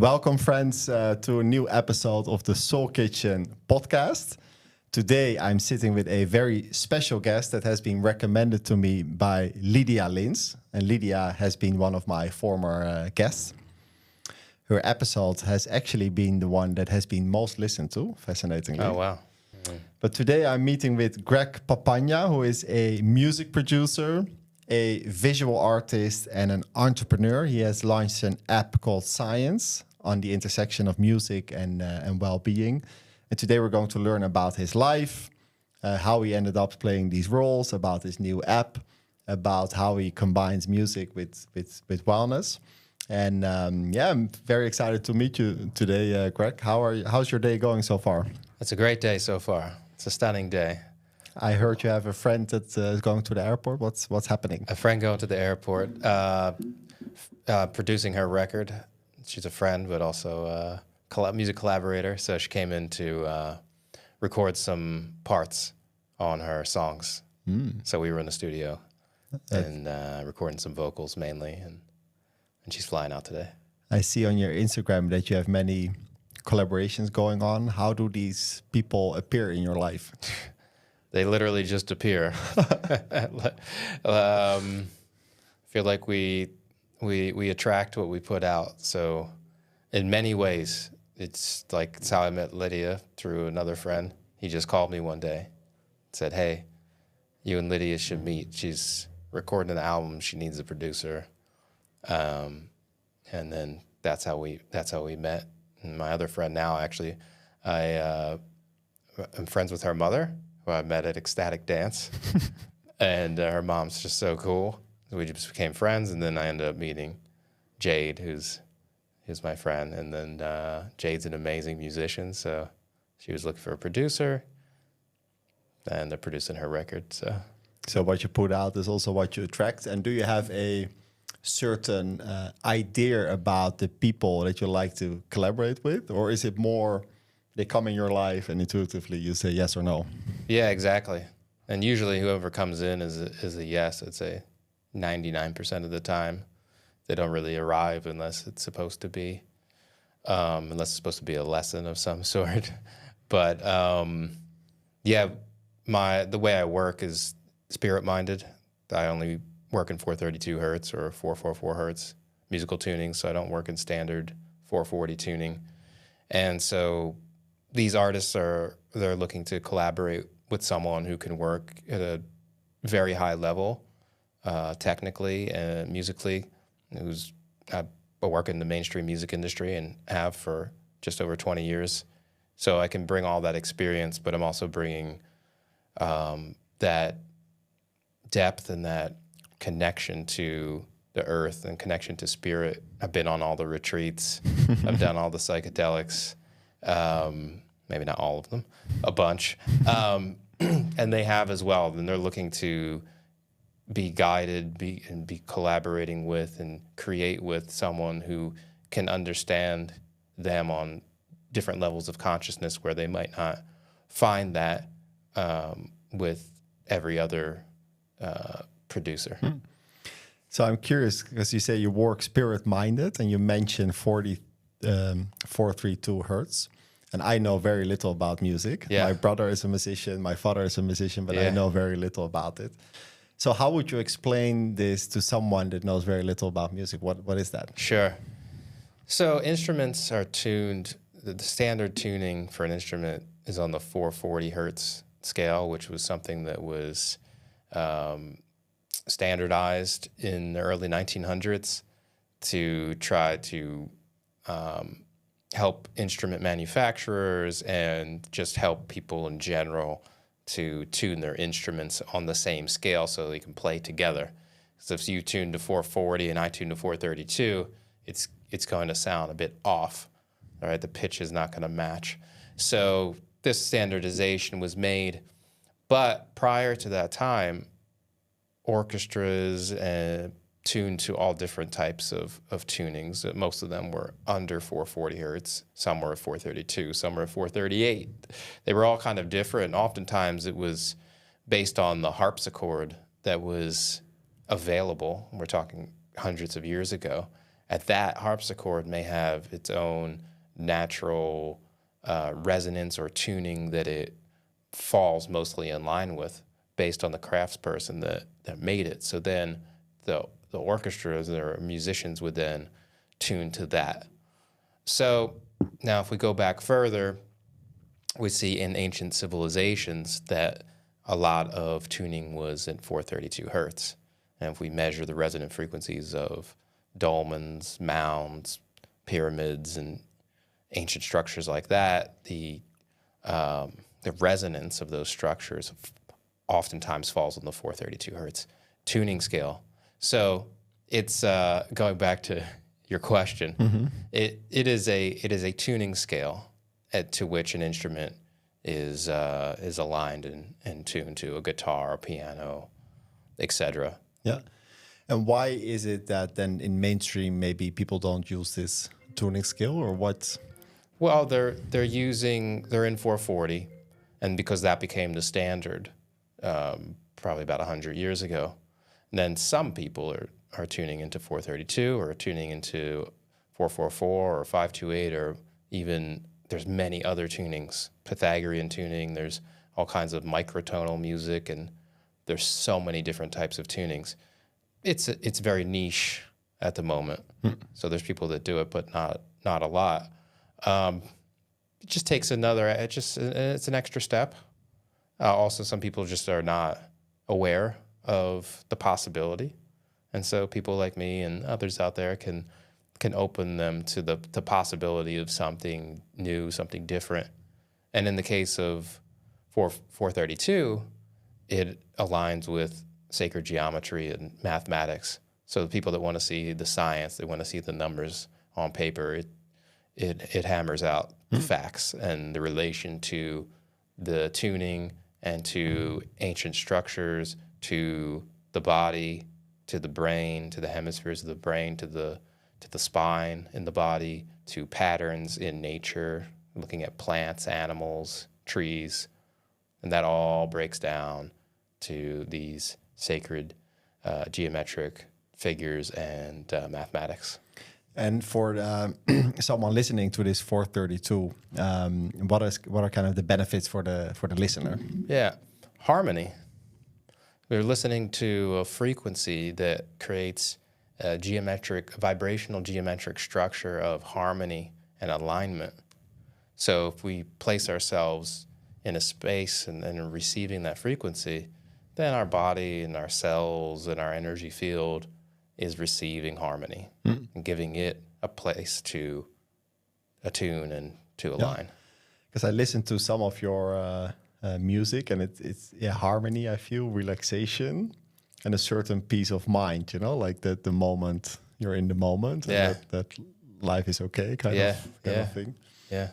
Welcome, friends, to a new episode of the Soul Kitchen podcast. Today, I'm sitting with a very special guest that has been recommended to me by Lydia Lins. And Lydia has been one of my former guests. Her episode has actually been the one that has been most listened to, fascinatingly. Oh, wow. But today, I'm meeting with Greg Papania, who is a music producer, a visual artist, and an entrepreneur. He has launched an app called Science on the intersection of music and well-being. And today we're going to learn about his life, how he ended up playing these roles, about his new app, about how he combines music with wellness. And I'm very excited to meet you today, Greg. How's your day going so far? It's a great day so far. It's a stunning day. I heard you have a friend that is going to the airport. What's happening? A friend going to the airport, producing her record. She's a friend, but also a music collaborator. So she came in to record some parts on her songs. So we were in the studio and recording some vocals mainly, and she's flying out today. I see on your Instagram that you have many collaborations going on. How do these people appear in your life? They literally just appear. Feel like we attract what we put out. So in many ways, it's how I met Lydia through another friend. He just called me one day, said, "Hey, you and Lydia should meet. She's recording an album. She needs a producer." And then that's how we met. And my other friend now, actually, I'm friends with her mother, who I met at Ecstatic Dance. And her mom's just so cool. We just became friends, and then I ended up meeting Jade, who's my friend. And then Jade's an amazing musician, so she was looking for a producer, and they're producing her record. So what you put out is also what you attract. And do you have a certain idea about the people that you like to collaborate with? Or is it more they come in your life and intuitively you say yes or no? Yeah, exactly. And usually whoever comes in is a yes. I'd say 99% of the time. They don't really arrive unless it's supposed to be, unless it's supposed to be a lesson of some sort. But the way I work is spirit-minded. I only work in 432 hertz or 444 hertz musical tuning, so I don't work in standard 440 tuning. And so these artists they're looking to collaborate with someone who can work at a very high level, technically and musically, who's I work in the mainstream music industry and have for just over 20 years. So I can bring all that experience, but I'm also bringing that depth and that connection to the earth and connection to spirit. I've been on all the retreats. I've done all the psychedelics. Maybe not all of them, a bunch. And they have as well. And they're looking to be guided, be collaborating with and create with someone who can understand them on different levels of consciousness where they might not find that with every other producer. So I'm curious, because you say you work spirit-minded and you mentioned 432 hertz. And I know very little about music. Yeah. My brother is a musician, my father is a musician, but I know very little about it. So how would you explain this to someone that knows very little about music? What is that? Sure. So instruments are tuned, the standard tuning for an instrument is on the 440 hertz scale, which was something that was standardized in the early 1900s to try to help instrument manufacturers and just help people in general to tune their instruments on the same scale so they can play together. So if you tune to 440 and I tune to 432, it's going to sound a bit off. All right, the pitch is not going to match. So this standardization was made, but prior to that time, orchestras tuned to all different types of tunings. Most of them were under 440 hertz. Some were at 432. Some were at 438. They were all kind of different. Oftentimes it was based on the harpsichord that was available. We're talking hundreds of years ago. at that harpsichord may have its own natural resonance or tuning that it falls mostly in line with based on the craftsperson that made it. So then the orchestras or musicians would then tune to that. So now if we go back further, we see in ancient civilizations that a lot of tuning was at 432 hertz. And if we measure the resonant frequencies of dolmens, mounds, pyramids, and ancient structures like that, the resonance of those structures oftentimes falls on the 432 hertz tuning scale. So it's going back to your question. Mm-hmm. It is a tuning scale to which an instrument is aligned and tuned to, a guitar, a piano, etc. Yeah. And why is it that then in mainstream maybe people don't use this tuning scale, or what? Well, they're in 440, and because that became the standard probably about 100 years ago. And then some people are tuning into 432 or tuning into 444 or 528, or even there's many other tunings, Pythagorean tuning, there's all kinds of microtonal music, and there's so many different types of tunings. It's very niche at the moment. So there's people that do it, but not a lot. It just takes it's an extra step. Also, some people just are not aware of the possibility. And so people like me and others out there can open them to the possibility of something new, something different. And in the case of 432, it aligns with sacred geometry and mathematics. So the people that want to see the science, they want to see the numbers on paper, it hammers out the facts and the relation to the tuning and to ancient structures, to the body, to the brain, to the hemispheres of the brain, to the spine in the body, to patterns in nature, looking at plants, animals, trees, and that all breaks down to these sacred geometric figures and mathematics. And for someone listening to this 432, what are kind of the benefits for the listener? Yeah, harmony. We're listening to a frequency that creates a vibrational geometric structure of harmony and alignment. So if we place ourselves in a space and receiving that frequency, then our body and our cells and our energy field is receiving harmony and giving it a place to attune and to align. Because I listened to some of your music, and it's harmony, I feel, relaxation, and a certain peace of mind, like that the moment you're in the moment, and that life is okay, kind of thing. Yeah.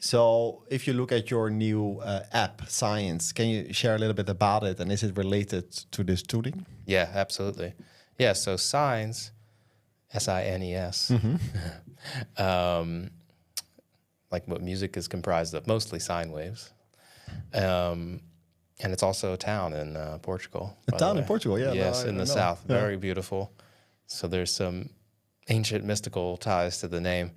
So if you look at your new app, Science, can you share a little bit about it? And is it related to this tuning? Yeah, absolutely. Yeah, so Sines, S-I-N-E-S, like what music is comprised of, mostly sine waves. And it's also a town in Portugal. A town in Portugal, yeah. Yes, in the south. Yeah. Very beautiful. So there's some ancient mystical ties to the name.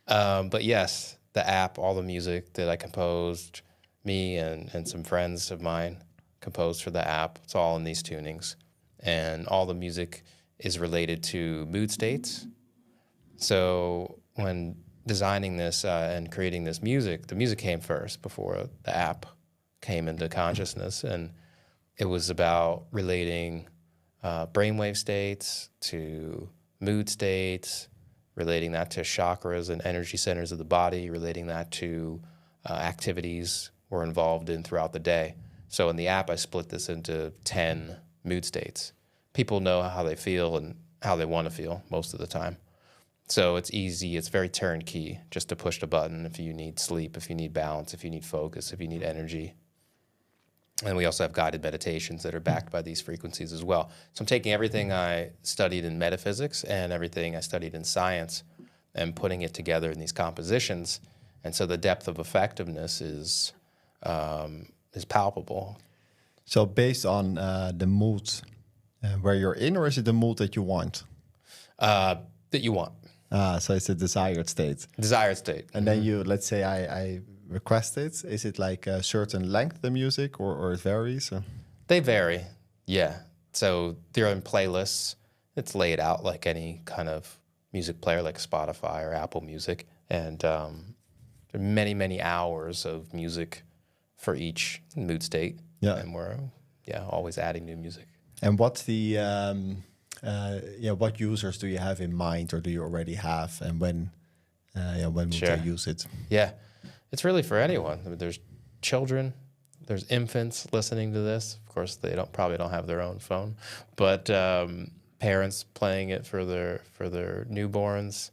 But yes, the app, all the music that I composed, me and some friends of mine composed for the app, it's all in these tunings. And all the music is related to mood states. So when designing this and creating this music, the music came first before the app came into consciousness. And it was about relating brainwave states to mood states, relating that to chakras and energy centers of the body, relating that to activities we're involved in throughout the day. So in the app, I split this into 10 mood states. People know how they feel and how they want to feel most of the time. So it's easy, it's very turnkey, just to push the button if you need sleep, if you need balance, if you need focus, if you need energy. And we also have guided meditations that are backed by these frequencies as well. So I'm taking everything I studied in metaphysics and everything I studied in science and putting it together in these compositions. And so the depth of effectiveness is palpable. So based on the mood where you're in, or is it the mood that you want? that you want. So it's a desired state. Desired state. And then you, let's say I request it. Is it like a certain length, the music, or it varies? Or? They vary, yeah. So they're in playlists. It's laid out like any kind of music player, like Spotify or Apple Music. And there are many, many hours of music for each mood state. Yeah. And we're, always adding new music. And what's the, what users do you have in mind, or do you already have? And when would Sure. they use it? Yeah, it's really for anyone. I mean, there's children, there's infants listening to this. Of course, they probably don't have their own phone, but parents playing it for their newborns.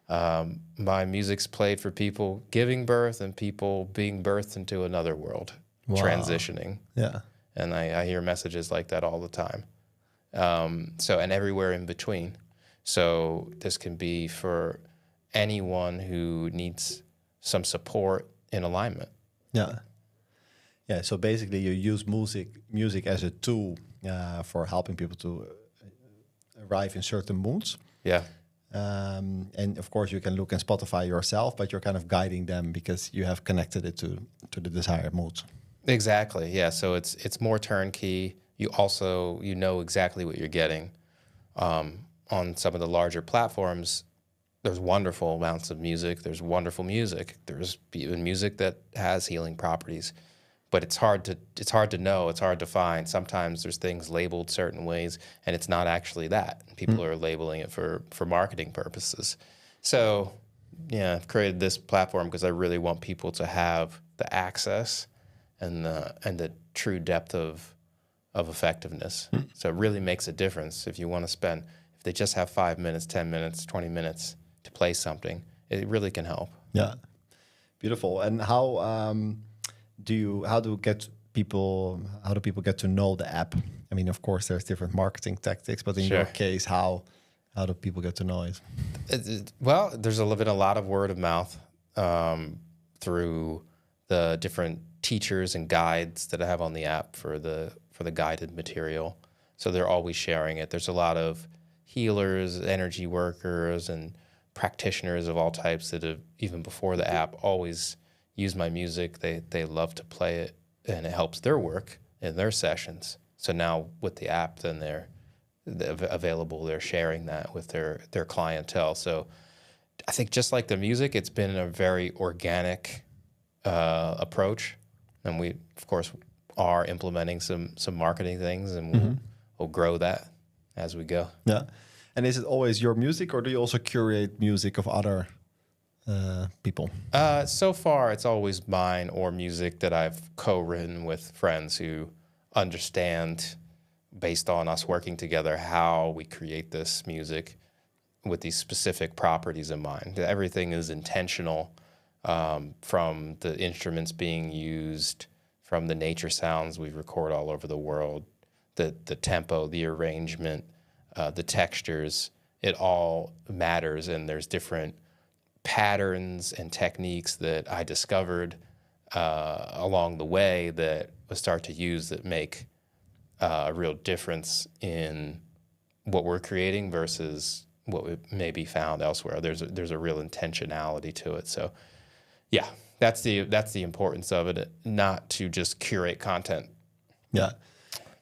My music's played for people giving birth and people being birthed into another world, transitioning. Yeah, and I hear messages like that all the time. And everywhere in between. So this can be for anyone who needs some support in alignment. Yeah. Yeah, so basically you use music as a tool for helping people to arrive in certain moods. Yeah. And of course you can look in Spotify yourself, but you're kind of guiding them because you have connected it to the desired moods. Exactly. Yeah. So it's more turnkey. You also, know exactly what you're getting. On some of the larger platforms, there's wonderful amounts of music. There's wonderful music. There's even music that has healing properties. But it's hard to know. It's hard to find. Sometimes there's things labeled certain ways, and it's not actually that. People are labeling it for marketing purposes. So, I've created this platform because I really want people to have the access and the true depth of effectiveness. So it really makes a difference if they just have 5 minutes, 10 minutes, 20 minutes to play something. It really can help. Yeah, beautiful. And how do people get to know the app? I mean, of course, there's different marketing tactics, but in Sure. your case, how do people get to know it? Well, there's been a lot of word of mouth through the different teachers and guides that I have on the app for the guided material. So they're always sharing it. There's a lot of healers, energy workers, and practitioners of all types that have, even before the app, always use my music. They love to play it, and it helps their work in their sessions. So now with the app, then they're available. They're sharing that with their clientele. So I think just like the music, it's been a very organic approach, and we, of course, are implementing some marketing things, and we'll grow that as we go. Yeah. And is it always your music, or do you also curate music of other people? So far, it's always mine or music that I've co-written with friends who understand, based on us working together, how we create this music with these specific properties in mind. Everything is intentional, from the instruments being used, from the nature sounds we record all over the world, the tempo, the arrangement, the textures. It all matters, and there's different patterns and techniques that I discovered along the way that I start to use that make a real difference in what we're creating versus what may be found elsewhere. There's a real intentionality to it. So, yeah, that's the importance of it, not to just curate content. Yeah.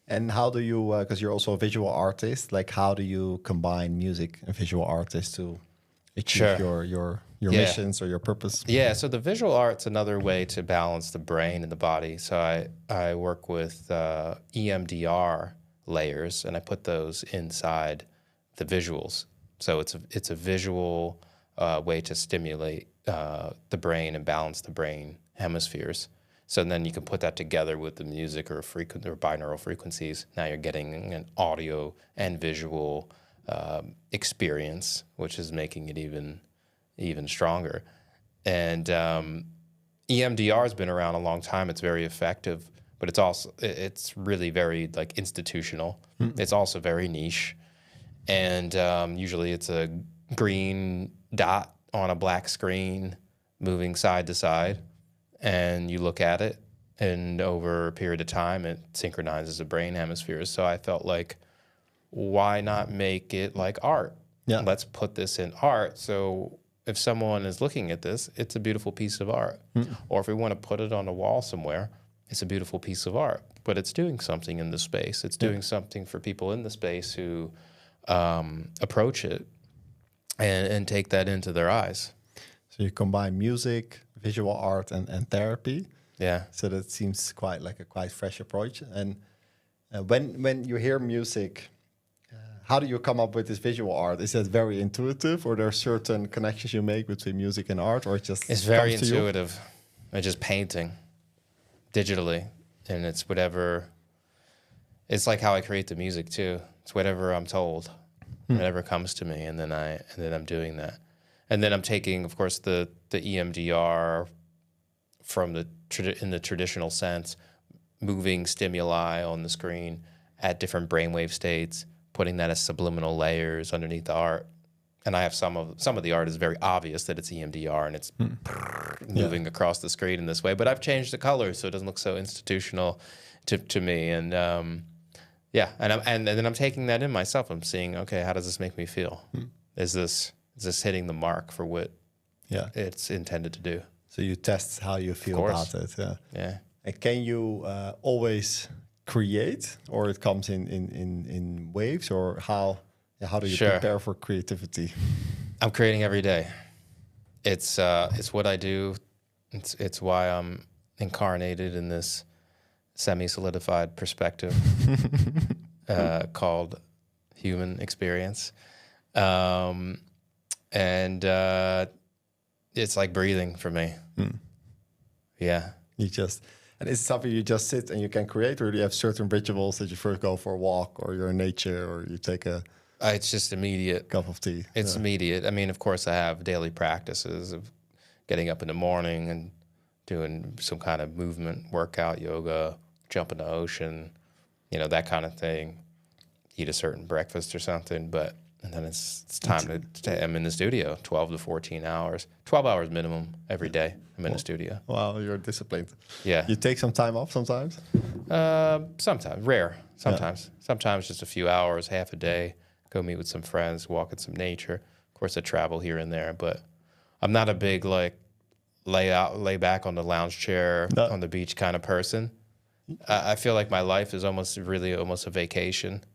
And how do you, because you're also a visual artist, like how do you combine music and visual artists to achieve your missions or your purpose? Yeah, so the visual art's another way to balance the brain and the body. So I work with EMDR layers, and I put those inside the visuals. So it's a visual way to stimulate the brain and balance the brain hemispheres. So then you can put that together with the music or binaural frequencies. Now you're getting an audio and visual experience, which is making it even stronger. And EMDR has been around a long time. It's very effective, but it's really very like institutional. It's also very niche. And usually it's a green dot on a black screen moving side to side. And you look at it, and over a period of time, it synchronizes the brain hemispheres. So I felt like, why not make it like art? Yeah. Let's put this in art. So if someone is looking at this, it's a beautiful piece of art. Or if we want to put it on a wall somewhere, it's a beautiful piece of art. But it's doing something in the space. It's doing something for people in the space who approach it and take that into their eyes. So you combine music, visual art, and therapy. Yeah. So that seems quite like a quite fresh approach. And when you hear music, how do you come up with this visual art? Is that very intuitive, or there are certain connections you make between music and art, or it's very intuitive. It's just painting digitally, and it's whatever. It's like how I create the music too. It's whatever I'm told, whatever comes to me, and then I'm doing that, and then I'm taking, of course, the EMDR from in the traditional sense, moving stimuli on the screen at different brainwave states, putting that as subliminal layers underneath the art. And I have some of the art is very obvious that it's EMDR and it's moving across the screen in this way. But I've changed the colors so it doesn't look so institutional to me. And and then I'm taking that in myself. I'm seeing, okay, how does this make me feel? Is this hitting the mark for what it's intended to do? So you test how you feel about it. Yeah. And can you always create, or it comes in waves, or how do you prepare for creativity? I'm creating every day. It's what I do. It's why I'm incarnated in this semi-solidified perspective called human experience, and it's like breathing for me. Yeah. And is it something you just sit and you can create, or do you have certain rituals that you first go for a walk, or you're in nature, or you take a it's just immediate cup of tea? It's immediate. I mean, of course, I have daily practices of getting up in the morning and doing some kind of movement, workout, yoga, jump in the ocean, that kind of thing. Eat a certain breakfast or something, and then it's time to I'm in the studio 12 to 14 hours, 12 hours minimum every day. I'm in the studio. Wow, you're disciplined. Yeah. You take some time off sometimes? Sometimes, rare. Sometimes. Sometimes just a few hours, half a day, go meet with some friends, walk in some nature. Of course, I travel here and there, but I'm not a big, lay back on the lounge chair on the beach kind of person. I feel like my life is almost a vacation.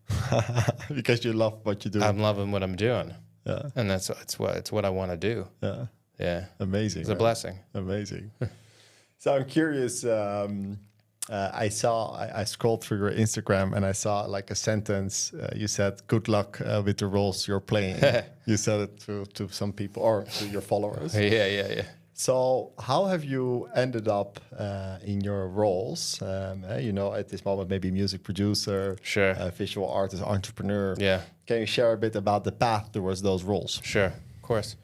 Because you love what you do. I'm loving what I'm doing. Yeah. And it's what I want to do. Yeah. Yeah. Amazing. It's a blessing. Amazing. So I'm curious, I scrolled through your Instagram and I saw like a sentence. You said, "Good luck with the roles you're playing." You said it to some people or to your followers. Yeah. So how have you ended up in your roles? At this moment, maybe music producer, sure, visual artist, entrepreneur. Yeah. Can you share a bit about the path towards those roles? Sure, of course.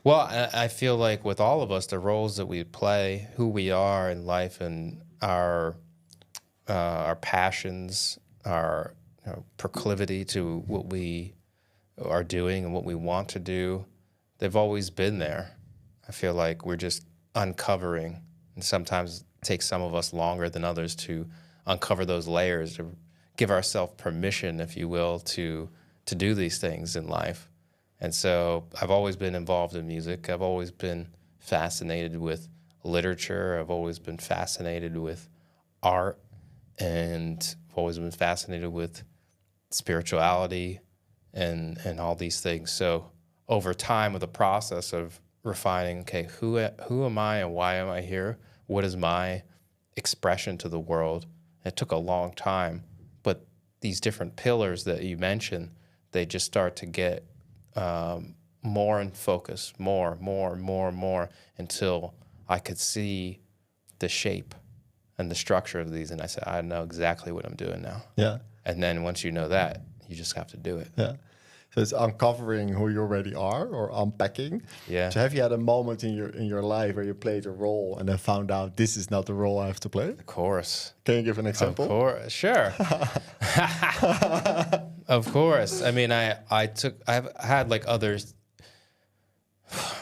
Well, I feel like with all of us, the roles that we play, who we are in life, and our passions, our proclivity to what we are doing and what we want to do, they've always been there. I feel like we're just uncovering, and sometimes it takes some of us longer than others to uncover those layers, to give ourselves permission, if you will, to do these things in life. And so I've always been involved in music. I've always been fascinated with literature. I've always been fascinated with art, and I've always been fascinated with spirituality and all these things. So over time, with the process of refining, okay, who am I and why am I here? What is my expression to the world? It took a long time, but these different pillars that you mentioned, they just start to get more in focus, more, until I could see the shape and the structure of these. And I said, I know exactly what I'm doing now. Yeah. And then once you know that, you just have to do it. Yeah. So it's uncovering who you already are, or unpacking. Yeah. So have you had a moment in your life where you played a role and then found out this is not the role I have to play? Of course. Can you give an example? Of course, sure. Of course. I mean, I've had like others.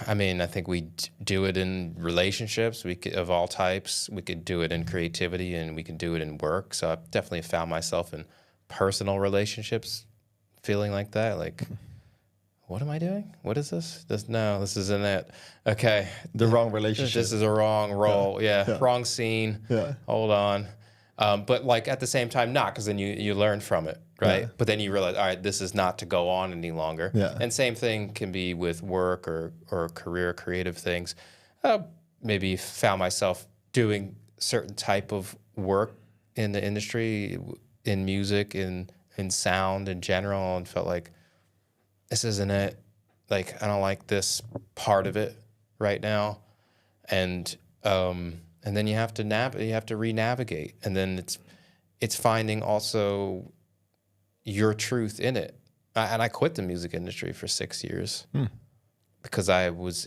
I mean, I think we do it in relationships of all types. We could do it in creativity, and we can do it in work. So I've definitely found myself in personal relationships feeling like that. Like what am I doing? What is this? This isn't it. Okay. The wrong relationship. This is a wrong role. Yeah. Wrong scene. Yeah. Hold on. But like at the same time, not, because then you learn from it, right? Yeah. But then you realize, all right, this is not to go on any longer. Yeah. And same thing can be with work or career, creative things. Maybe found myself doing certain type of work in the industry, in music, in sound in general, and felt like, this isn't it. Like, I don't like this part of it right now. And then you have to re-navigate. And then it's finding also your truth in it. And I quit the music industry for 6 years because I was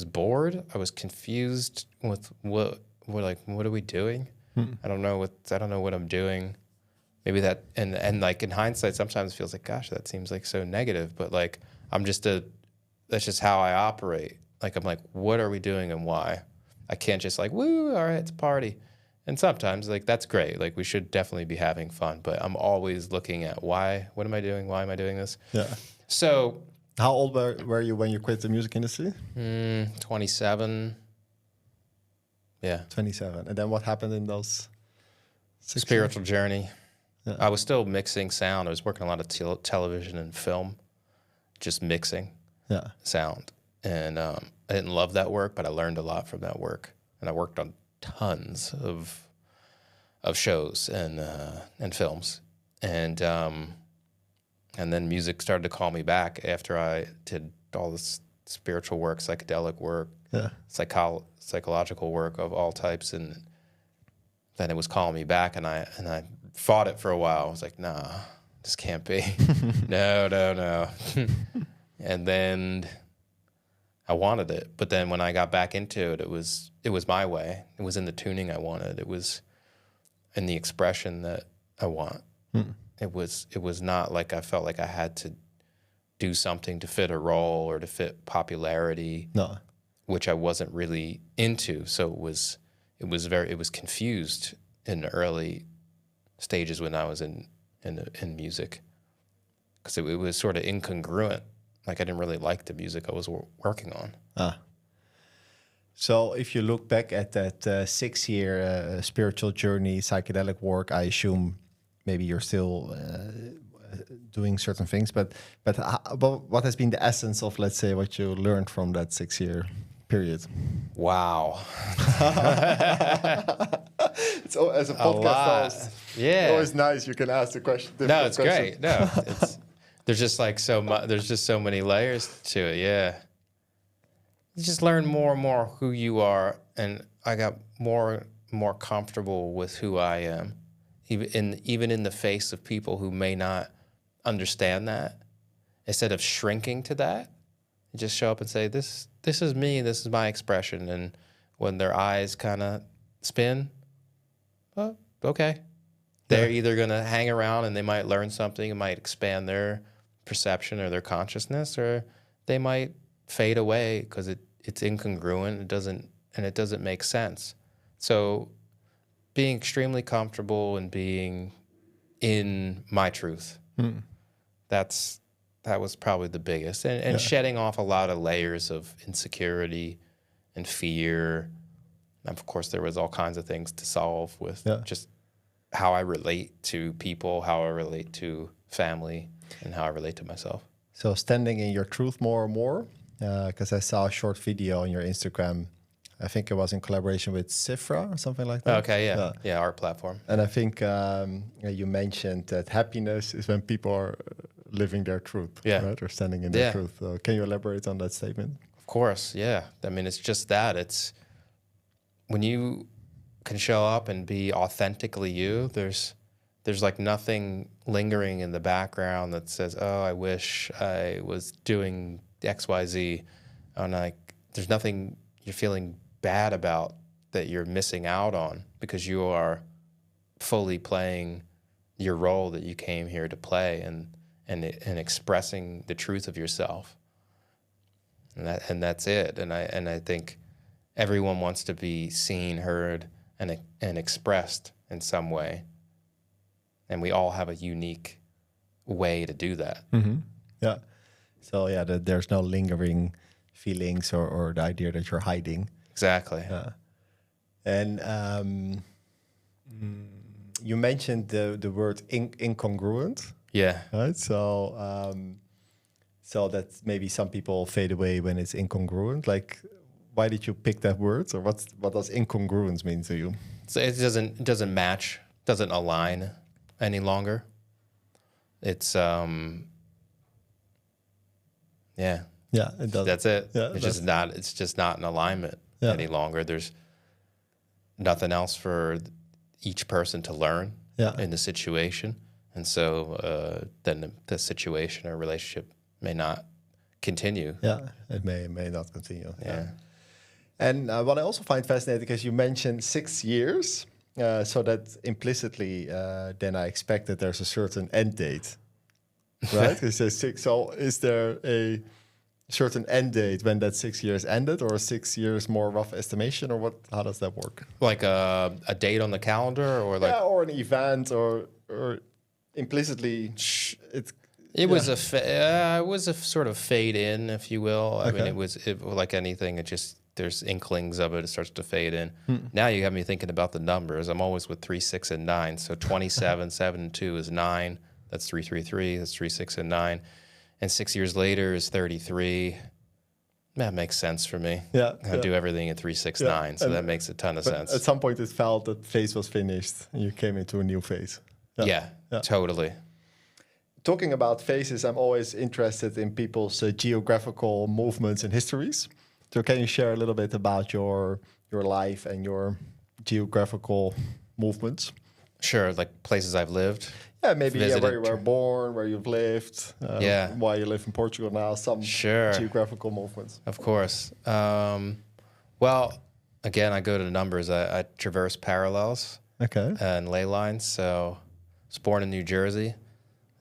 bored. I was confused with what are we doing? I don't know what I'm doing. Maybe that, and like in hindsight, sometimes it feels like, gosh, that seems like so negative. But like, that's just how I operate. Like, I'm like, what are we doing and why? I can't just like, woo, all right, it's a party. And sometimes like, that's great. Like, we should definitely be having fun, but I'm always looking at why, what am I doing? Why am I doing this? Yeah. So. How old were you when you quit the music industry? 27. Yeah. 27. And then what happened in those 6 spiritual journey? Yeah. I was still mixing sound. I was working a lot of television and film, just mixing sound. And I didn't love that work, but I learned a lot from that work. And I worked on tons of shows and films. And then music started to call me back after I did all this spiritual work, psychedelic work, psychological work of all types. And then it was calling me back, and I fought it for a while. I was like, nah, this can't be. No. And then I wanted it. But then when I got back into it, it was my way. It was in the tuning I wanted. It was in the expression that I want. It was not like I felt like I had to do something to fit a role or to fit popularity, which I wasn't really into. So it was confused in the early stages when I was in music, because it was sort of incongruent. Like, I didn't really like the music I was working on. So if you look back at that 6-year spiritual journey, psychedelic work, I assume maybe you're still doing certain things, but what has been the essence of, let's say, what you learned from that 6-year period? Wow. It's as a podcast host, it's always nice. You can ask the question. No, it's great. No, there's just like so much. There's just so many layers to it. Yeah, you just learn more and more who you are, and I got more comfortable with who I am, even in the face of people who may not understand that. Instead of shrinking to that, you just show up and say, "This is me. This is my expression." And when their eyes kind of spin, well, okay. They're either going to hang around and they might learn something. It might expand their perception or their consciousness, or they might fade away because it's incongruent. It doesn't make sense. So being extremely comfortable and being in my truth, that was probably the biggest. And shedding off a lot of layers of insecurity and fear. And of course, there was all kinds of things to solve with just how I relate to people, how I relate to family, and how I relate to myself. So standing in your truth more and more, because I saw a short video on your Instagram. I think it was in collaboration with Cifra or something like that. Okay, yeah, art platform. And I think you mentioned that happiness is when people are living their truth, right? Or standing in their truth. So can you elaborate on that statement? Of course, yeah. I mean, it's just that. It's when you can show up and be authentically you, there's like nothing lingering in the background that says, oh, I wish I was doing XYZ. And like, there's nothing you're feeling bad about that you're missing out on, because you are fully playing your role that you came here to play and expressing the truth of yourself. And that's it. And I think everyone wants to be seen, heard, and expressed in some way. And we all have a unique way to do that. Yeah. So yeah, there's no lingering feelings or the idea that you're hiding. Exactly. And you mentioned the word incongruent, Yeah. right? So that maybe some people fade away when it's incongruent. Like, why did you pick that word, or what does incongruence mean to you? So it doesn't match, doesn't align any longer. It's yeah. Yeah, it does. That's it. Yeah, It's just not in alignment any longer. There's nothing else for each person to learn in the situation. And so then the situation or relationship may not continue. Yeah, it may not continue. Yeah. And what I also find fascinating is you mentioned 6 years. So that implicitly, then I expect that there's a certain end date, right? It says 6. So is there a certain end date when that 6 years ended, or 6 years more rough estimation, or what? How does that work? Like a date on the calendar, or like or an event, or implicitly it was a sort of fade in, if you will. I mean, it was like anything. It just there's inklings of it. It starts to fade in. Now you have me thinking about the numbers. I'm always with 3, 6, and 9. So 27, 7, and 2 is 9. That's 3, 3, 3. That's 3, 6, and 9. And 6 years later is 33. That makes sense for me. Yeah, I do everything at 3, 6, 9. So that makes a ton of sense. At some point, it felt that phase was finished, and you came into a new phase. Yeah, totally. Talking about phases, I'm always interested in people's geographical movements and histories. So can you share a little bit about your life and your geographical movements? Sure, like places I've lived. Yeah, maybe where you were born, where you've lived, why you live in Portugal now, some geographical movements. Of course. Well, again, I go to the numbers. I traverse parallels and ley lines. So I was born in New Jersey,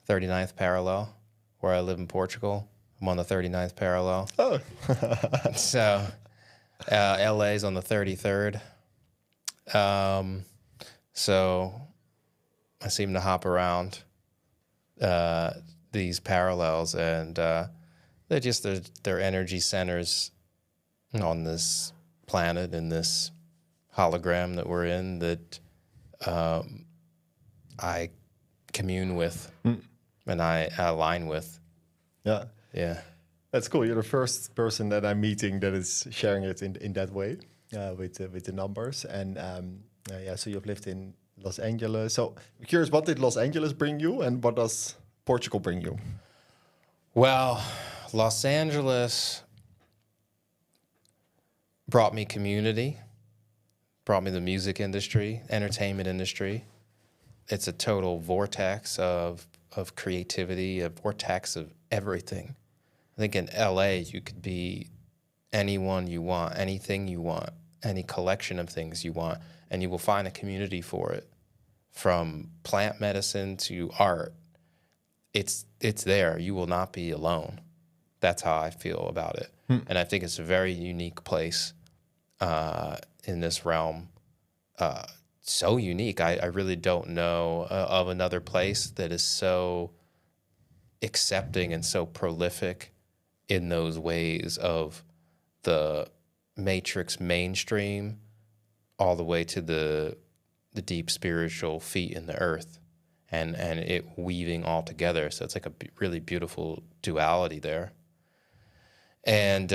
39th parallel, where I live in Portugal. I'm on the 39th parallel. Oh. So LA's on the 33rd. So I seem to hop around these parallels, and they're energy centers on this planet, in this hologram that we're in, that I commune with and I align with. Yeah. Yeah. That's cool. You're the first person that I'm meeting that is sharing it in that way with the numbers. And so you've lived in Los Angeles. So I'm curious, what did Los Angeles bring you, and what does Portugal bring you? Well, Los Angeles brought me community, brought me the music industry, entertainment industry. It's a total vortex of creativity, a vortex of everything. I think in LA, you could be anyone you want, anything you want, any collection of things you want, and you will find a community for it. From plant medicine to art, it's there. You will not be alone. That's how I feel about it. And I think it's a very unique place in this realm. So unique. I really don't know of another place that is so accepting and so prolific in those ways of the matrix mainstream all the way to the deep spiritual feet in the earth, and it weaving all together. So it's like a really beautiful duality there. And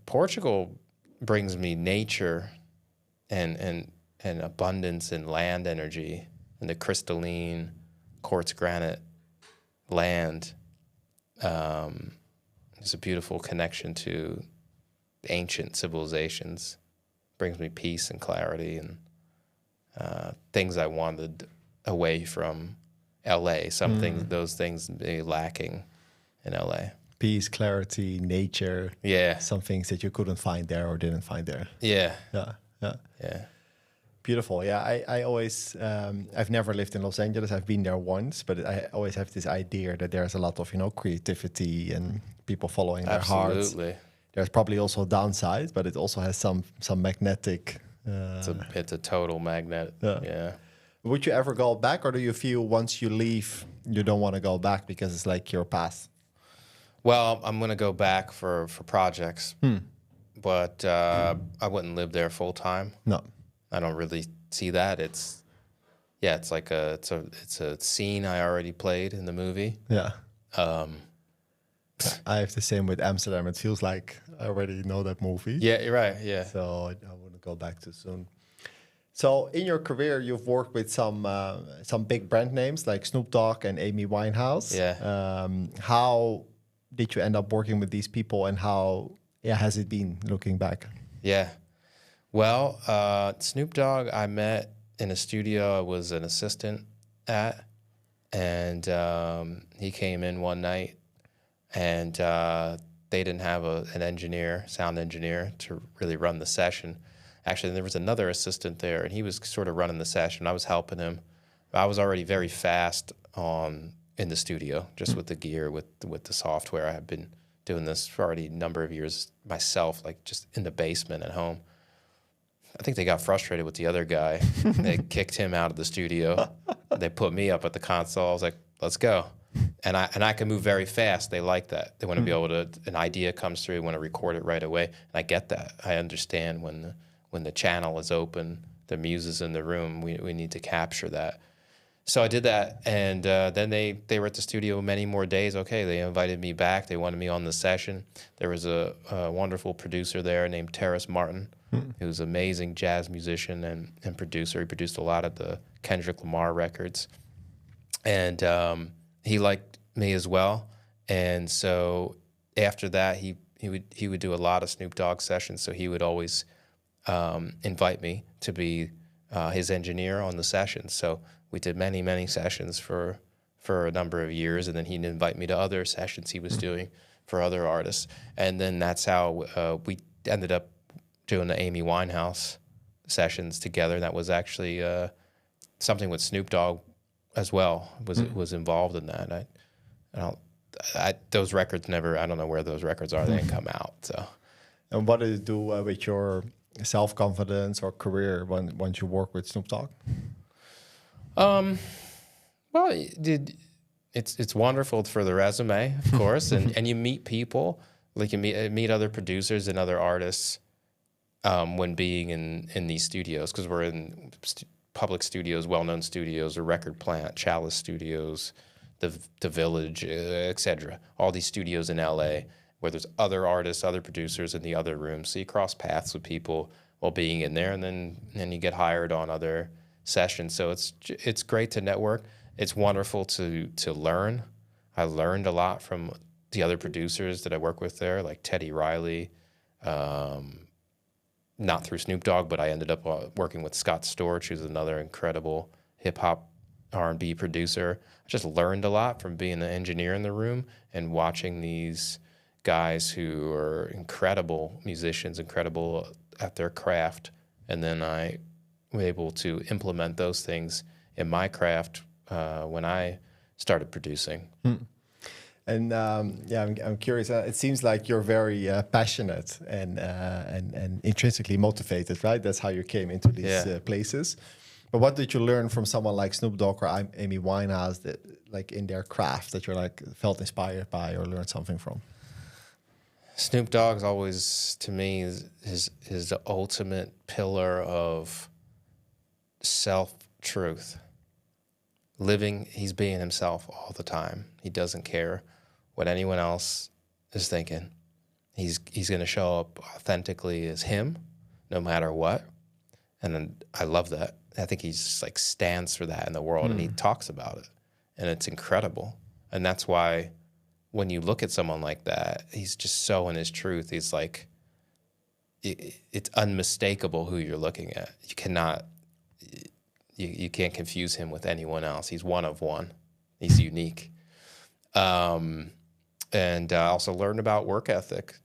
Portugal brings me nature and abundance and land energy, and the crystalline quartz granite land. There's a beautiful connection to ancient civilizations. Brings me peace and clarity and things I wanted away from LA. Those things may be lacking in LA. Peace, clarity, nature. Yeah. Some things that you couldn't find there or didn't find there. Yeah. Yeah. Beautiful. Yeah, I always, I've never lived in Los Angeles. I've been there once, but I always have this idea that there's a lot of, creativity and people following their hearts. Absolutely. There's probably also a downside, but it also has some magnetic. It's a total magnet. Yeah. Would you ever go back, or do you feel once you leave, you don't want to go back because it's like your past? Well, I'm going to go back for projects, but I wouldn't live there full time. No. I don't really see that. It's like it's a scene I already played in the movie. Yeah. I have the same with Amsterdam. It feels like I already know that movie. Yeah, you're right. Yeah. So I wouldn't go back too soon. So in your career, you've worked with some big brand names like Snoop Dogg and Amy Winehouse. Yeah. How did you end up working with these people, and how has it been looking back? Yeah. Well, Snoop Dogg, I met in a studio I was an assistant at, and he came in one night, and they didn't have an sound engineer, to really run the session. Actually, there was another assistant there, and he was sort of running the session. I was helping him. I was already very fast in the studio, just with the gear, with the software. I have been doing this for already a number of years myself, like just in the basement at home. I think they got frustrated with the other guy. They kicked him out of the studio. They put me up at the console. I was like, let's go. And I can move very fast. They like that. They want to be able to, an idea comes through, want to record it right away. And I get that. I understand when the channel is open, the muse is in the room, we need to capture that. So I did that, and then they were at the studio many more days. Okay, they invited me back. They wanted me on the session. There was a wonderful producer there named Terrace Martin, who's an amazing jazz musician and producer. He produced a lot of the Kendrick Lamar records. And he liked me as well. And so after that, he would do a lot of Snoop Dogg sessions, so he would always invite me to be his engineer on the sessions. So we did many, many sessions for a number of years, and then he'd invite me to other sessions he was doing for other artists. And then that's how we ended up doing the Amy Winehouse sessions together. That was actually something with Snoop Dogg as well, was involved in that. Those records never, I don't know where those records are. They didn't come out. So. And what did it do with your self-confidence or career once you work with Snoop Dogg? Well, it's wonderful for the resume, of course, and you meet people, like you meet other producers and other artists when being in these studios, because we're in public studios, well-known studios, or Record Plant, Chalice Studios, the Village, etc. All these studios in LA, where there's other artists, other producers in the other rooms. So you cross paths with people while being in there, and then you get hired on other sessions. So it's great to network. It's wonderful to learn. I learned a lot from the other producers that I work with there, like Teddy Riley, not through Snoop Dogg, but I ended up working with Scott Storch, who's another incredible hip-hop R&B producer. I just learned a lot from being an engineer in the room and watching these guys who are incredible musicians, incredible at their craft. And then I was able to implement those things in my craft when I started producing. And I'm curious. It seems like you're very passionate and intrinsically motivated, right? That's how you came into these places. But what did you learn from someone like Snoop Dogg or Amy Winehouse, that, like, in their craft, that you're like felt inspired by or learned something from? Snoop Dogg's always, to me, is the ultimate pillar of self-truth. He's being himself all the time. He doesn't care what anyone else is thinking. He's going to show up authentically as him, no matter what. And then I love that. I think he's just like stands for that in the world, and he talks about it, and it's incredible. And that's why when you look at someone like that, he's just so in his truth. He's like, it's unmistakable who you're looking at. You cannot, you can't confuse him with anyone else. He's one of one. He's unique. And I also learned about work ethic.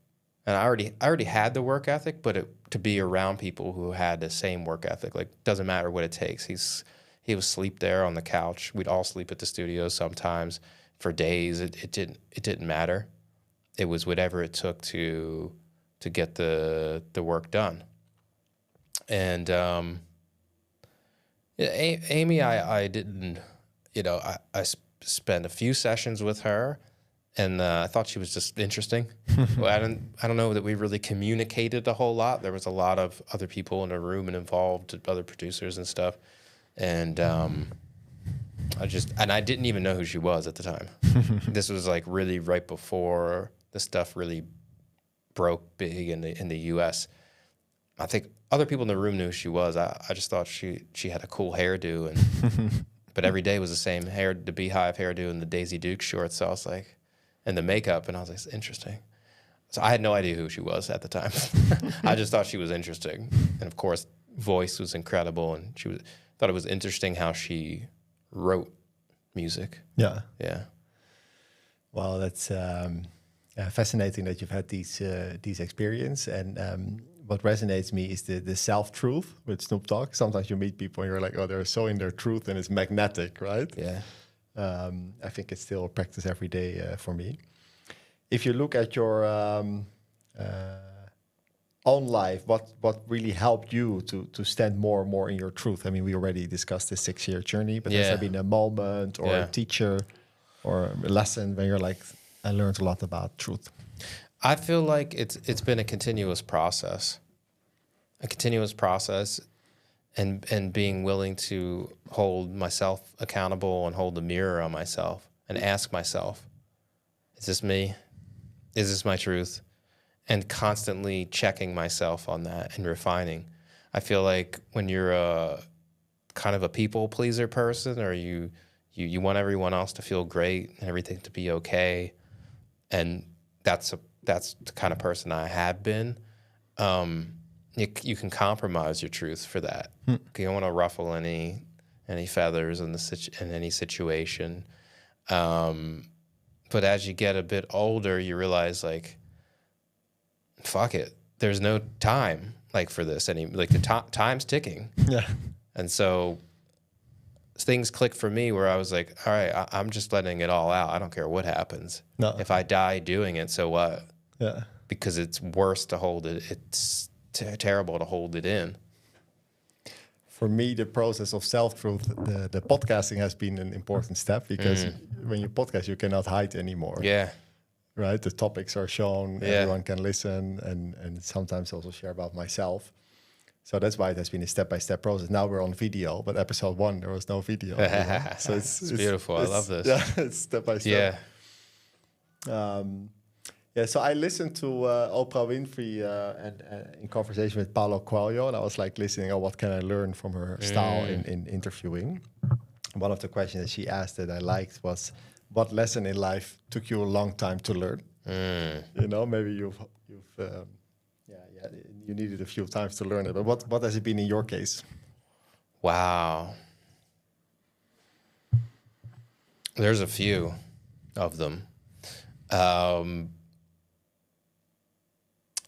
And I already had the work ethic, but to be around people who had the same work ethic, like, doesn't matter what it takes. He would sleep there on the couch. We'd all sleep at the studio sometimes for days. It didn't matter. It was whatever it took to get the work done. And Amy, I didn't, I spent a few sessions with her, And I thought she was just interesting. Well, I don't know that we really communicated a whole lot. There was a lot of other people in the room and involved, other producers and stuff. And I didn't even know who she was at the time. This was like really right before the stuff really broke big in the U.S. I think other people in the room knew who she was. I just thought she had a cool hairdo, but every day was the same hair, the beehive hairdo and the Daisy Duke shorts. So I was like, and the makeup, and I was like, it's interesting. So I had no idea who she was at the time. I just thought she was interesting, and of course, voice was incredible, and thought it was interesting how she wrote music. Yeah. Yeah. Well, that's fascinating that you've had these experience. And what resonates me is the self-truth with Snoop Dogg. Sometimes you meet people and you're like, oh, they're so in their truth and it's magnetic, right? Yeah. I think it's still a practice every day for me. If you look at your own life, what really helped you to stand more and more in your truth? I mean, we already discussed this 6-year journey, but has there been a moment or a teacher or a lesson where you're like, I learned a lot about truth? I feel like it's been a continuous process, and being willing to hold myself accountable and hold the mirror on myself and ask myself, is this me? Is this my truth? And constantly checking myself on that and refining. I feel like when you're a kind of a people pleaser person, or you want everyone else to feel great and everything to be okay, and that's the kind of person I have been. You can compromise your truth for that. You don't want to ruffle any feathers in any situation. But as you get a bit older, you realize, like, fuck it. There's no time like for this like the time's ticking. Yeah. And so things clicked for me where I was like, all right, I'm just letting it all out. I don't care what happens. No. If I die doing it, so what? Yeah. Because it's worse to hold it. It's terrible to hold it in. For me, the process of self-truth, the podcasting has been an important step, because when you podcast, you cannot hide anymore. Yeah. Right? The topics are shown, everyone can listen, and sometimes also share about myself. So that's why it has been a step-by-step process. Now we're on video, but episode 1, there was no video. So it's beautiful. I love this. Yeah, it's step-by-step. Yeah. So I listened to Oprah Winfrey and in conversation with Paulo Coelho, and I was like listening, what can I learn from her style in interviewing? One of the questions that she asked that I liked was, what lesson in life took you a long time to learn? You know, maybe you needed a few times to learn it, but what has it been in your case? Wow. There's a few of them.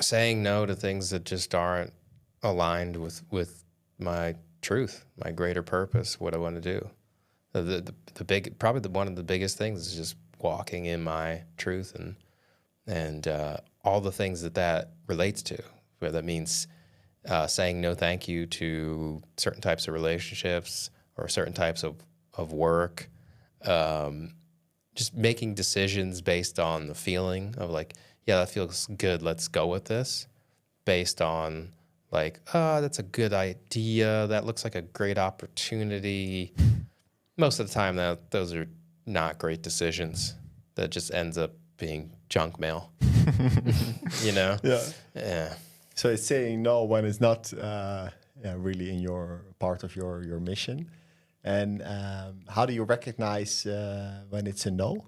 Saying no to things that just aren't aligned with my truth, my greater purpose, what I want to do. One of the biggest things is just walking in my truth and all the things that relates to. Where that means saying no thank you to certain types of relationships or certain types of work. Just making decisions based on the feeling of like, yeah, that feels good, let's go with this. Based on like, that's a good idea, that looks like a great opportunity. Most of the time, those are not great decisions. That just ends up being junk mail. You know? Yeah. So it's saying no when it's not really in your part of your mission. And how do you recognize when it's a no?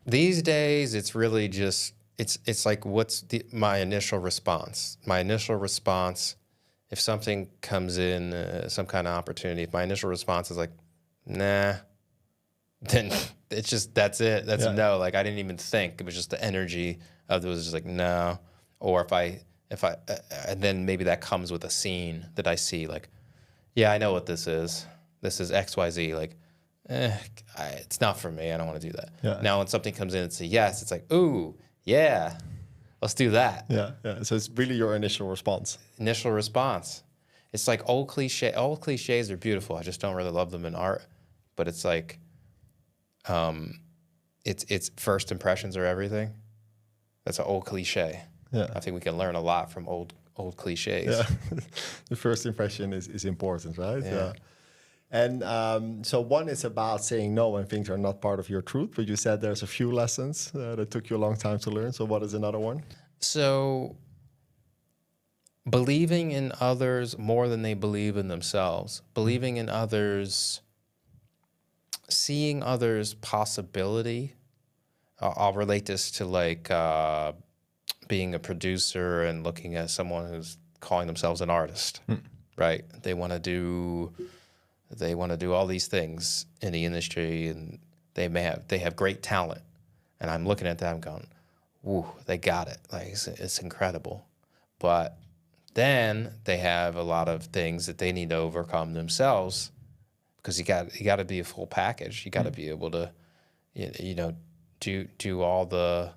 These days, it's really just it's like, what's my initial response? My initial response, if something comes in, some kind of opportunity, if my initial response is like, nah, then it's just, that's it. That's a no. Like, I didn't even think. It was just the energy of it was just like, no. Or if I and then maybe that comes with a scene that I see, like, yeah, I know what this is. This is XYZ. Like, it's not for me. I don't want to do that. Yeah. Now, when something comes in and says yes, it's like, ooh, yeah, let's do that. Yeah. So it's really your initial response. Initial response. It's like old cliches are beautiful. I just don't really love them in art. but it's like, it's first impressions are everything. That's an old cliche. Yeah. I think we can learn a lot from old cliches. Yeah. The first impression is important, right? Yeah. And so one is about saying no when things are not part of your truth, but you said there's a few lessons that took you a long time to learn. So what is another one? So believing in others more than they believe in themselves, believing in others, seeing others' possibility. I'll relate this to like being a producer and looking at someone who's calling themselves an artist, right? They want to do all these things in the industry, and they have great talent, and I'm looking at them going, "Woo, they got it! Like it's incredible," but then they have a lot of things that they need to overcome themselves, because you got to be a full package. You got to be able to, do all the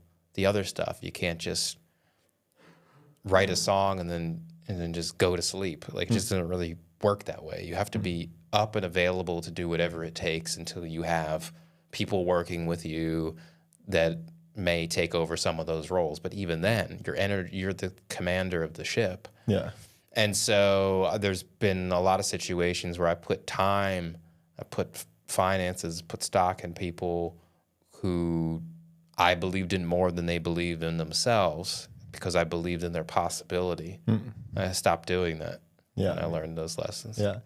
other stuff. You can't just write a song and then just go to sleep. Like, it just doesn't really work that way. You have to be up and available to do whatever it takes until you have people working with you that may take over some of those roles. But even then, you're the commander of the ship. Yeah. And so there's been a lot of situations where I put time, I put finances, put stock in people who I believed in more than they believed in themselves, because I believed in their possibility. I stopped doing that. Yeah. And I learned those lessons. Yeah.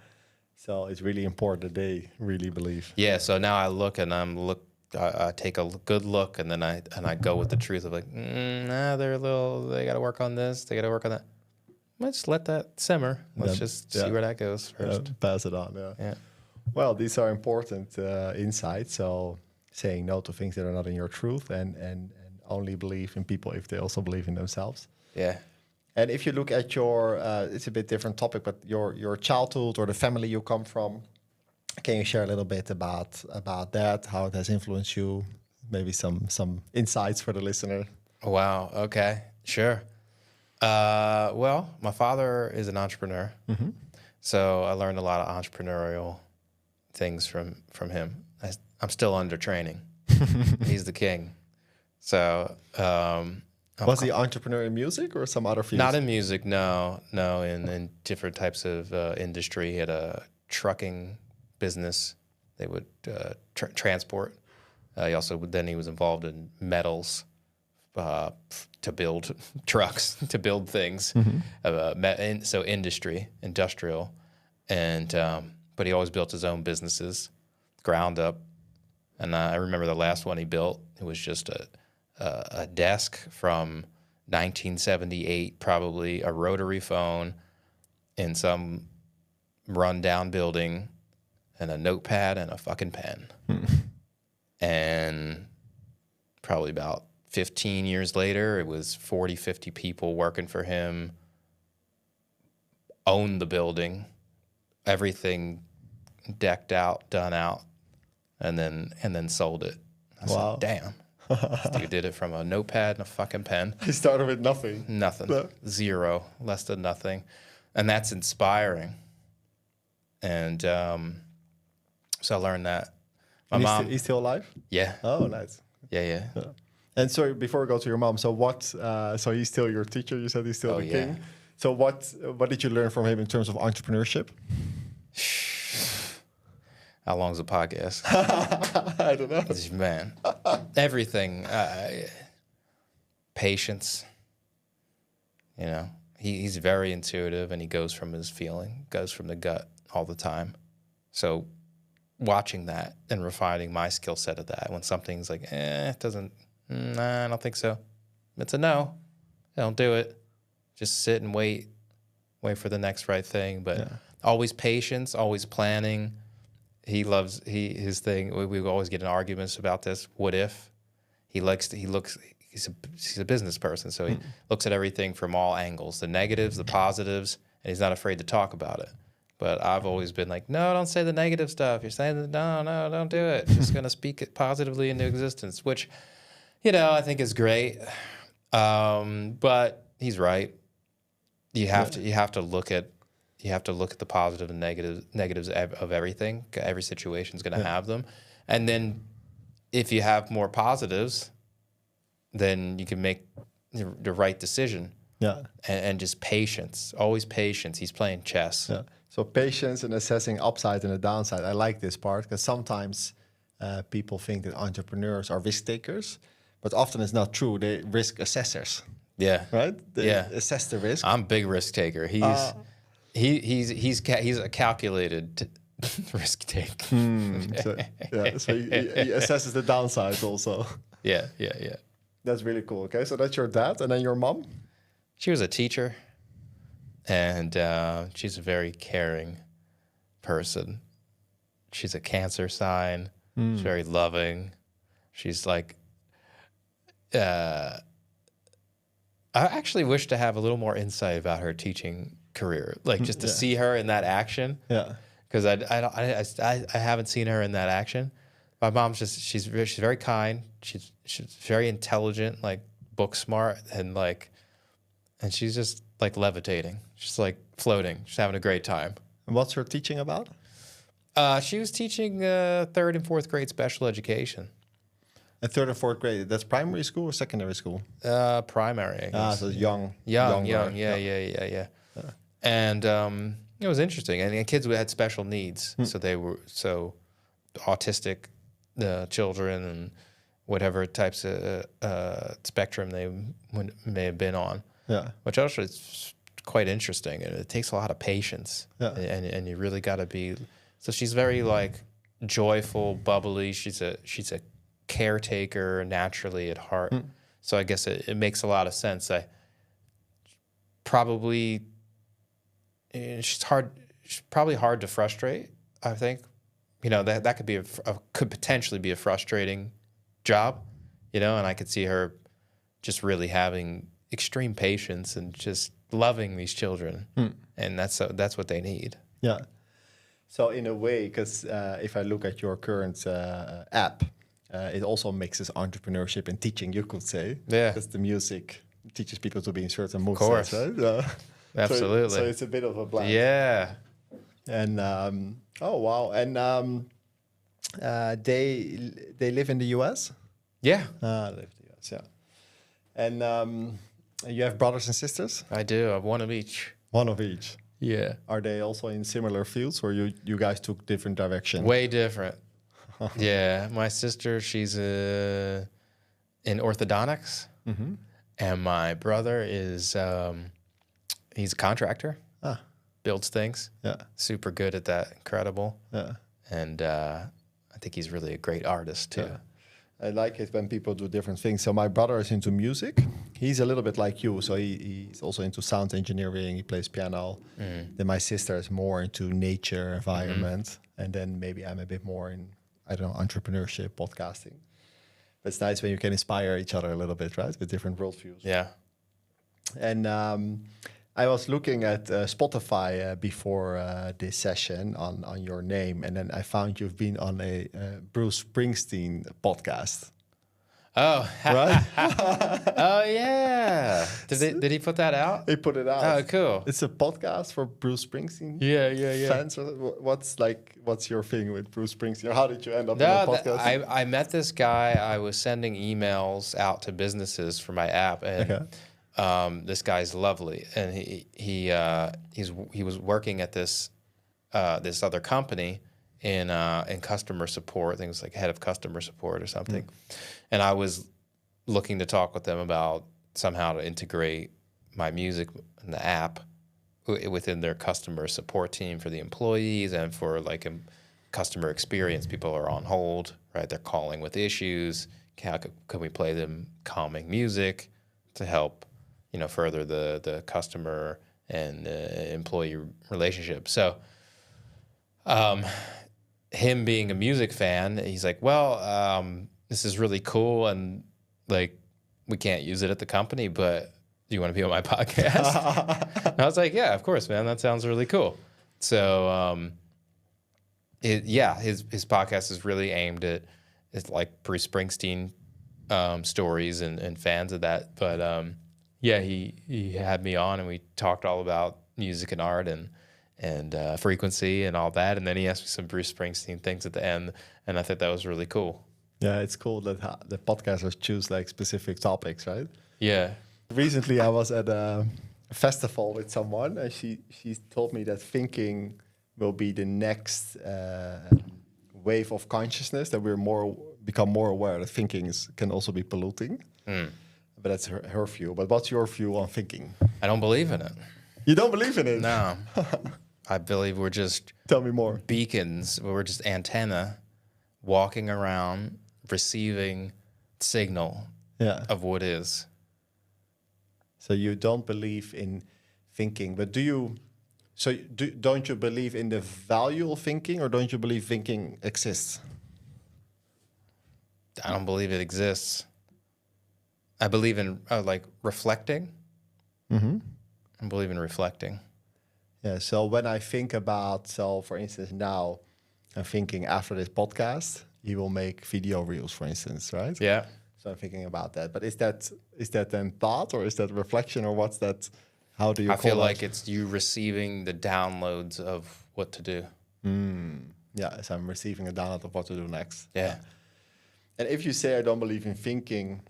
So it's really important that they really believe. Yeah. So now I look and I take a good look, and then I go with the truth of like, they got to work on this. They got to work on that. Let's let that simmer. Let's just see where that goes first. Pass it on. Yeah. Well, these are important insights. So saying no to things that are not in your truth, and only believe in people if they also believe in themselves. Yeah. And if you look at your, it's a bit different topic, but your childhood or the family you come from, can you share a little bit about that, how it has influenced you? Maybe some insights for the listener. Wow. Okay. Sure. Well, my father is an entrepreneur, so I learned a lot of entrepreneurial things from him. I'm still under training. He's the king. So, was he entrepreneur in music or some other field? Not in music, no. In different types of industry. He had a trucking business. They would transport. He was involved in metals to build trucks, to build things. So industrial, and but he always built his own businesses, ground up. And I remember the last one he built. It was just a desk from 1978, probably a rotary phone in some rundown building, and a notepad and a fucking pen. And probably about 15 years later, it was 40, 50 people working for him, owned the building, everything decked out, done out, and then sold it. I said, damn. This dude did it from a notepad and a fucking pen. He started with nothing. Nothing. No. Zero. Less than nothing. And that's inspiring. And so I learned that. My mom... He's still alive? Yeah. Oh, nice. Yeah. And sorry, before we go to your mom, so what... so he's still your teacher? You said he's still the king? So what did you learn from him in terms of entrepreneurship? How long's the podcast? I don't know. Man, everything. Patience. He's very intuitive, and he goes from his feeling, goes from the gut all the time. So watching that and refining my skill set of that, when something's like, it doesn't, I don't think so. It's a no. Don't do it. Just sit and wait for the next right thing. But always patience, always planning. His thing. We always get in arguments about this. What if? He's a business person, so he looks at everything from all angles, the negatives, the positives, and he's not afraid to talk about it. But I've always been like, no, don't say the negative stuff. You're saying that, no, don't do it. Just gonna speak it positively into existence, which, I think is great. But he's right. You have to look at you have to look at the positive and negatives of everything. Every situation is going to have them. And then if you have more positives, then you can make the right decision. Yeah. And just patience, always patience. He's playing chess. Yeah. So patience and assessing upside and the downside. I like this part because sometimes people think that entrepreneurs are risk takers, but often it's not true. They risk assessors. Yeah. Right. They assess the risk. I'm a big risk taker. He's a calculated risk taker. So he assesses the downside also. Yeah. That's really cool. Okay, so that's your dad, and then your mom. She was a teacher, and she's a very caring person. She's a Cancer sign. She's very loving. She's like, I actually wish to have a little more insight about her teaching career, like just to see her in that action. Yeah, because I haven't seen her in that action. My mom's she's very kind. She's very intelligent, like book smart, and she's just like levitating. She's like floating. She's having a great time. And what's her teaching about? She was teaching 3rd and 4th grade special education. At 3rd and 4th grade, that's primary school or secondary school? Primary, I guess. So young. Young. Yeah. And it was interesting. And kids had special needs, so they were autistic children and whatever types of spectrum they may have been on. Yeah, which also is quite interesting, and it takes a lot of patience. Yeah, and you really got to be. So she's very like joyful, bubbly. She's a caretaker naturally at heart. So I guess it makes a lot of sense. She's probably hard to frustrate. I think, that could could potentially be a frustrating job, and I could see her just really having extreme patience and just loving these children, and that's what they need. Yeah. So in a way, because if I look at your current app, it also mixes entrepreneurship and teaching, you could say. Yeah. Because the music teaches people to be in certain moods. Of course. Right? Absolutely. So it's a bit of a blend. Yeah. And oh wow, and they live in the US. Yeah. They live in the US. Yeah. And you have brothers and sisters? I do. I have one of each. One of each. Yeah. Are they also in similar fields, or you guys took different directions? Way different. Yeah. My sister, she's in orthodontics, and my brother is he's a contractor. Builds things. Yeah. Super good at that. Incredible. Yeah. And I think he's really a great artist too. Yeah. I like it when people do different things. So my brother is into music. He's a little bit like you. So he's also into sound engineering. He plays piano. Then my sister is more into nature, environment. And then maybe I'm a bit more in, I don't know, entrepreneurship, podcasting. But it's nice when you can inspire each other a little bit, right? With different worldviews. Yeah. And I was looking at Spotify before this session on your name, and then I found you've been on a Bruce Springsteen podcast. Oh, right? Oh yeah. Did he put that out? He put it out. Oh, cool. It's a podcast for Bruce Springsteen. Yeah. Fans. What's your thing with Bruce Springsteen? Or how did you end up on the podcast? I met this guy. I was sending emails out to businesses for my app, and this guy's lovely, and he was working at this other company in customer support, things like head of customer support or something. And I was looking to talk with them about somehow to integrate my music in the app within their customer support team for the employees and for like a customer experience. People are on hold, right? They're calling with issues. How can we play them calming music to help, further the customer and employee relationship? So, him being a music fan, he's like, well, this is really cool, and like we can't use it at the company, but do you want to be on my podcast? And I was like, yeah, of course, man. That sounds really cool. So, his podcast is really aimed at like Bruce Springsteen stories and fans of that. But he had me on, and we talked all about music and art, and and frequency and all that. And then he asked me some Bruce Springsteen things at the end, and I thought that was really cool. Yeah, it's cool that the podcasters choose like specific topics, right? Yeah. Recently, I was at a festival with someone, and she told me that thinking will be the next wave of consciousness, that we're become more aware that thinking can also be polluting. But that's her view. But what's your view on thinking? I don't believe in it. You don't believe in it? No. I believe we're just Tell me more. beacons. We're just antenna walking around, receiving signal of what is. So you don't believe in thinking, but don't you believe in the value of thinking, or don't you believe thinking exists? I don't believe it exists. I believe in like reflecting. I believe in reflecting. Yeah, so when I think about, for instance, now I'm thinking after this podcast, he will make video reels, for instance, right? Yeah. So I'm thinking about that. But is that then thought, or is that reflection, or what's that? How do you I call feel that? like it's you receiving the downloads of what to do. Yeah, so I'm receiving a download of what to do next. Yeah. And if you say I don't believe in thinking,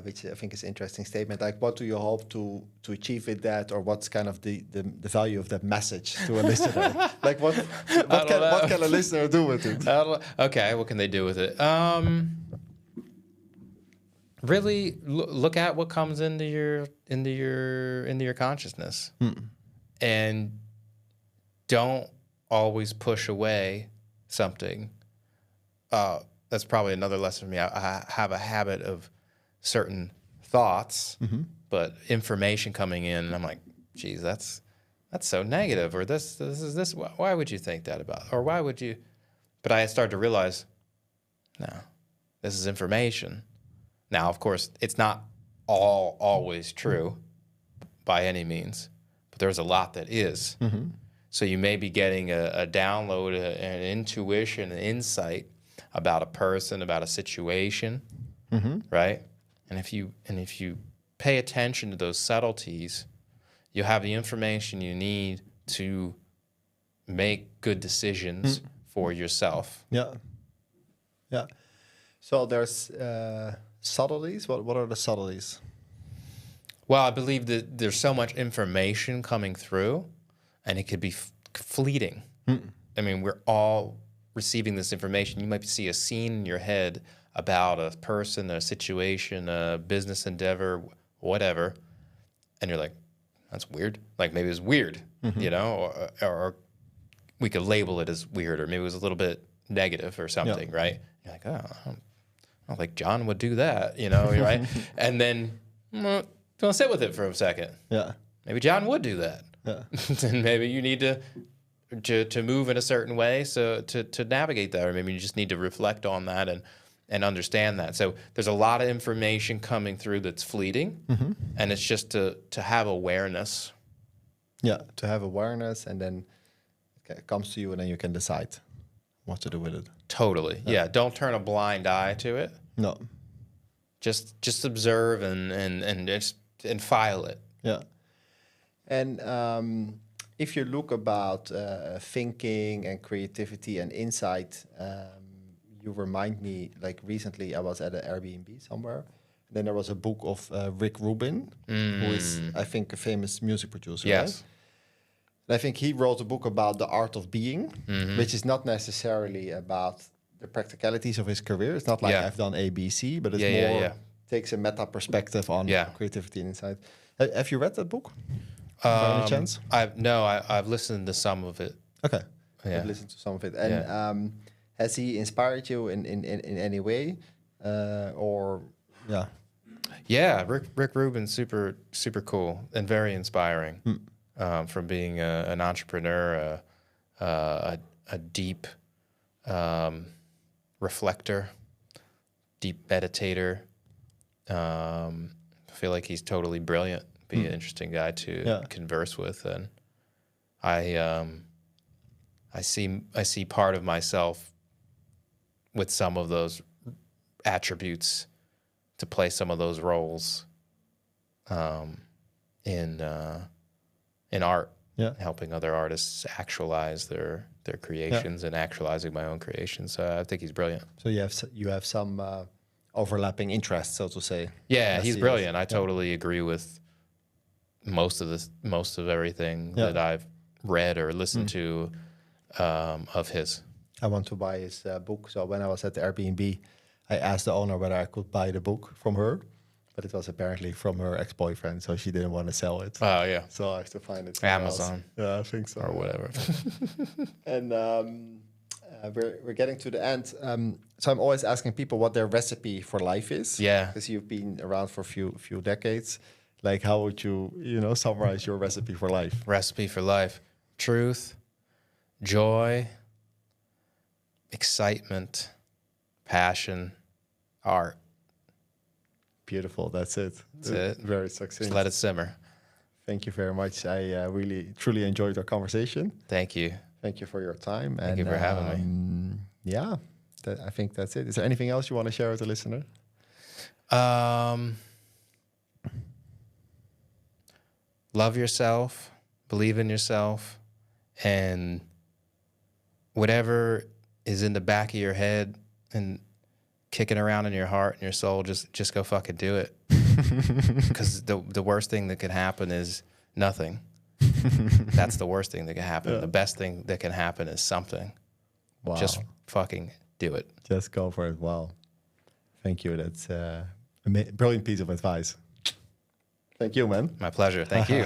which I think is an interesting statement, like what do you hope to achieve with that, or what's kind of the value of that message to a listener? Like what can a listener do with it? Okay, what can they do with it? Really look at what comes into your consciousness, and don't always push away something. That's probably another lesson for me. I have a habit of certain thoughts, but information coming in, and I'm like, geez, that's so negative, or this is this. Why would you think that about? Or why would you? But I started to realize, no, this is information. Now, of course, it's not always true by any means, but there's a lot that is. So you may be getting a download, an intuition, an insight about a person, about a situation, right? And if you pay attention to those subtleties, you'll have the information you need to make good decisions for yourself. Yeah. So there's subtleties. What are the subtleties? Well, I believe that there's so much information coming through, and it could be fleeting. I mean, we're all receiving this information. You might see a scene in your head about a person, a situation, a business endeavor, whatever, and you're like, that's weird. Like maybe it was weird, you know, or we could label it as weird, or maybe it was a little bit negative or something, right? You're like, oh, I don't think John would do that, you know, right? And then don't sit with it for a second. Yeah, maybe John would do that. Yeah, and maybe you need to move in a certain way so to navigate that, or maybe you just need to reflect on that and understand that. So there's a lot of information coming through that's fleeting, and it's just to have awareness. Yeah, to have awareness, and then it comes to you, and then you can decide what to do with it. Totally. Yeah. Don't turn a blind eye to it. No. Just observe and file it. Yeah. And if you look about thinking and creativity and insight, you remind me, like recently I was at an Airbnb somewhere. And then there was a book of Rick Rubin, who is, I think, a famous music producer. Yes. Right? And I think he wrote a book about the art of being, which is not necessarily about the practicalities of his career. It's not like I've done A, B, C, but it's more takes a meta perspective on creativity and insight. Have you read that book? By any chance? I've listened to some of it. Okay. Yeah. I've listened to some of it. And has he inspired you in any way? Yeah, Rick Rubin's super cool and very inspiring. From being an entrepreneur, a deep reflector, deep meditator. I feel like he's totally brilliant. Be an interesting guy to converse with, and I see part of myself with some of those attributes to play some of those roles in art Yeah. helping other artists actualize their creations and actualizing my own creations. So I think he's brilliant. So you have some overlapping interests, so to say. Yeah, I he's see it. brilliant. I totally agree with most of everything that I've read or listened to of his. I want to buy his book. So when I was at the Airbnb, I asked the owner whether I could buy the book from her, but it was apparently from her ex-boyfriend, so she didn't want to sell it. Oh yeah, So I have to find it somewhere Amazon. else. Yeah, I think so. Or whatever. And we're getting to the end. So I'm always asking people what their recipe for life is. Yeah. Because you've been around for a few decades. Like, how would you summarize your recipe for life? Recipe for life: truth, joy, excitement, passion, art. Beautiful. That's it. That's it. Very succinct. Just let it simmer. Thank you very much. I really, truly enjoyed our conversation. Thank you. Thank you for your time. Thank you for having me. Yeah, I think that's it. Is there anything else you want to share with the listener? Love yourself, believe in yourself, and whatever is in the back of your head and kicking around in your heart and your soul, just go fucking do it. Because the worst thing that could happen is nothing. That's the worst thing that can happen. The best thing that can happen is something. Wow. Just fucking do it. Just go for it. Wow. Thank you. That's a brilliant piece of advice. Thank you, man. My pleasure. Thank you.